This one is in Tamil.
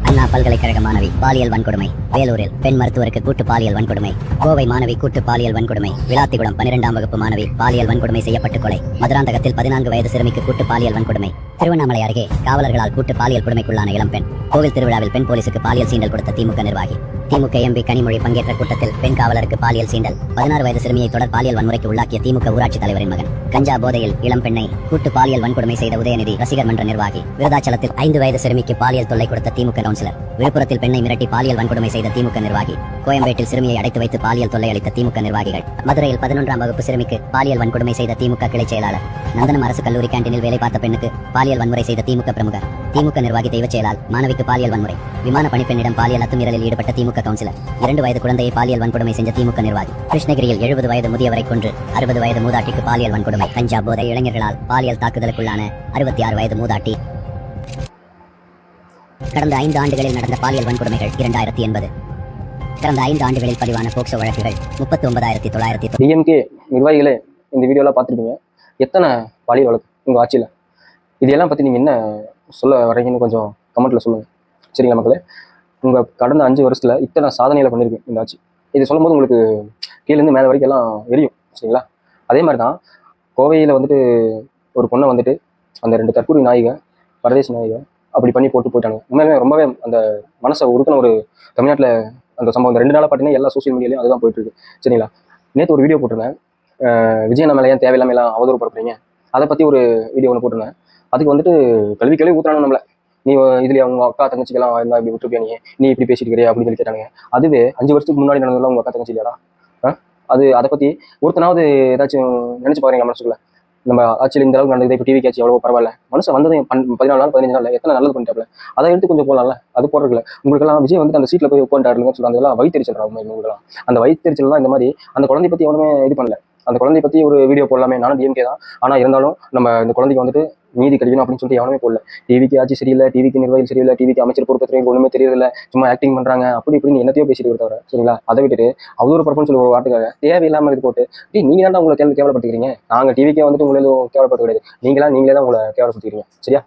அண்ணா பல்கலைக்கழக மாணவி பாலியல் வன்கொடுமை. வேலூரில் பெண் மருத்துவருக்கு கூட்டு பாலியல் வன்கொடுமை. கோவை மாணவி கூட்டு பாலியல் வன்கொடுமை. விளாத்திகுளம் 12ஆம் வகுப்பு மாணவி பாலியல் வன்கொடுமை செய்யப்பட்டு கொலை. மதுராந்தகத்தில் 14 வயது சிறுமிக்கு கூட்டு பாலியல் வன்கொடுமை. திருவண்ணாமலை அருகே காவலர்களால் கூட்டு பாலியல் கொடுமைக்குள்ளான இளம்பெண். கோவில் திருவிழாவில் பெண் போலீசுக்கு பாலியல் சீண்டல் கொடுத்த திமுக நிர்வாகி. திமுக எம்பி கனிமொழி பங்கேற்ற கூட்டத்தில் பெண் காவலருக்கு பாலியல் சீண்டல். 16 வயது சிறுமியை தொடர் பாலியல் வன்முறைக்கு உள்ளாக்கிய திமுக ஊராட்சி தலைவரின் மகன். கஞ்சா போதையில் இளம் பெண்ணை கூட்டு பாலியல் வன்கொடுமை செய்த உதயநிதி ரசிகர் மன்ற நிர்வாகி. விருதாச்சலத்தில் 5 வயது சிறுமிக்கு பாலியல் தொல்லை கொடுத்த திமுக கவுன்சிலர். விழுப்புரத்தில் பெண்ணை மிரட்டி பாலியல் வன்கொடுமை செய்த திமுக நிர்வாகி. கோயம்பேட்டில் சிறுமியை அடைத்து வைத்து பாலியல் தொல்லை அளித்த திமுக நிர்வாகிகள். மதுரையில் 11ஆம் வகுப்பு சிறுமிக்கு பாலியல் வன்கொடுமை செய்த திமுக கிளை செயலாளர். நந்தனம் அரசு கல்லூரி கேண்டீனில் வேலை பார்த்த பெண்ணுக்கு பாலியல் வன்முறை செய்த திமுக பிரமுகர். திமுக நிர்வாகி தெய்வச் செயலால் மாணவிக்கு பாலியல் வன்முறை. விமான பணிப்பெண்ணிடம் பாலியல் அத்துமீறலில் ஈடுபட்ட திமுக கவுன்சிலர். 2 வயது குழந்தையை பாலியல் வன்கொடுமை செஞ்ச திமுக நிர்வாகி. கிருஷ்ணகிரியில் 70 வயது முதியவரை கொன்று 60 வயது மூதாட்டிக்கு பாலியல் வன்கொடுமை. கஞ்சா போதை இளைஞர்களால் பாலியல் தாக்குதலுக்குள்ளான 66 வயது மூதாட்டி. கடந்த 5 ஆண்டுகளில் நடந்த பாலியல் வன்கொடுமைகள் 2080. கடந்த 5 ஆண்டுகளில் பதிவான போக்சோ வழக்குகள் 39,900. டிஎம்கே நிர்வாகிகளே இந்த வீடியோலாம் பார்த்துருப்பீங்க. எத்தனை பாலியல் வழக்கு உங்கள் ஆட்சியில்? இதெல்லாம் பற்றி நீங்கள் என்ன சொல்ல வரீங்கன்னு கொஞ்சம் கமெண்ட்டில் சொல்லுங்கள். சரிங்களா மக்களே? உங்கள் கடந்த 5 வருஷத்தில் இத்தனை சாதனைகளை பண்ணியிருக்கு இந்த ஆட்சி. இது சொல்லும்போது உங்களுக்கு கீழேருந்து மேலே வரைக்கும் எல்லாம் எரியும். சரிங்களா? அதே மாதிரி தான் கோவையில் வந்துட்டு ஒரு பொண்ணை வந்துட்டு அந்த 2 தற்கூரி நாயிகை, பரதேசி நாயிகை அப்படி பண்ணி போட்டு போயிட்டாங்க. உண்மையிலே ரொம்பவே அந்த மனசை உருக்கின ஒரு தமிழ்நாட்டில் அந்த சம்பவம். இந்த 2 நாளாக பார்த்தீங்கன்னா எல்லா சோசியல் மீடியாலையும் அதுதான் போயிட்டு இருக்கு. சரிங்களா? நேற்று ஒரு வீடியோ போட்டிருந்தேன். விஜய் நம்ம ஏன் தேவையில்லாமல் எல்லாம் அவதூறு பரப்புறீங்க, அதை பற்றி ஒரு வீடியோ ஒன்று போட்டிருந்தேன். அதுக்கு வந்துட்டு கல்வி ஊத்துறானு நம்மளை. நீ இதுல அவங்க அக்கா தங்கச்சிக்கெல்லாம் இருந்தா இப்படி விட்டுருப்பியா, நீ இப்படி பேசிட்டு இருக்கிறியா அப்படின்னு சொல்லி கேட்டாங்க. அதுவே 5 வருஷத்துக்கு முன்னாடி நடந்ததெல்லாம் உங்க அக்கா தங்கச்சி இல்லையாடா? அதை பத்தி ஒருத்தனாவது ஏதாச்சும் நினைச்சு பாருங்க மனசுக்குள்ள. நம்ம ஆட்சியில் இந்த அளவுக்கு நடந்தது, இப்போ டிவி ஆச்சு எவ்வளவு பரவாயில்ல. மனசு வந்தது 14 நாள் 15 நாள் எத்தனை நல்லது பண்ணிட்டாப்ல. அதை எடுத்து கொஞ்சம் போகலாம்ல. அது போடுறதுல உங்களுக்கெல்லாம் விஜய் வந்துட்டு அந்த சீட்ல போய் உட்காந்துட்டாருன்னு சொல்றாங்க. அதெல்லாம் வயிற்றுச்சல் உங்களுக்குலாம். அந்த வயிற்றுச்சல் தான் இந்த மாதிரி அந்த குழந்தை பத்தி எவனுமே இது பண்ணல. அந்த குழந்தைய பத்தி ஒரு வீடியோ போடலாமே. நானும் டிஎம்கே தான். ஆனா இருந்தாலும் நம்ம இந்த குழந்தைக்கு வந்துட்டு நீதி கிடைக்கணும் அப்படின்னு சொல்லிட்டு எவனுமே போடல. டிவிக்கு ஆட்சி சரியில்லை, டிவிக்கு நிர்வாகிகள் சரியில்லை, டிவிக்கு அமைச்சர் பொறுப்பு ஒண்ணுமே தெரியல, சும்மா ஆக்டிங் பண்றாங்க அப்படி இப்படின்னு என்னத்தையோ பேசிட்டு இருக்காரு. சரிங்களா? அதை விட்டுட்டு அவதூறு பரப்புன்னு சொல்லி ஒரு வார்த்தைக்காக தேவையில்லாம இது போட்டு நீங்க தான் உங்களை கேவலப்படுத்திக்கிறீங்க. நாங்க டிவிக்கே வந்துட்டு உங்களை கேவலப்படுத்த கிடையாது. நீங்களே தான் உங்களை கேவலப்படுத்திக்கிறீங்க. சரியா?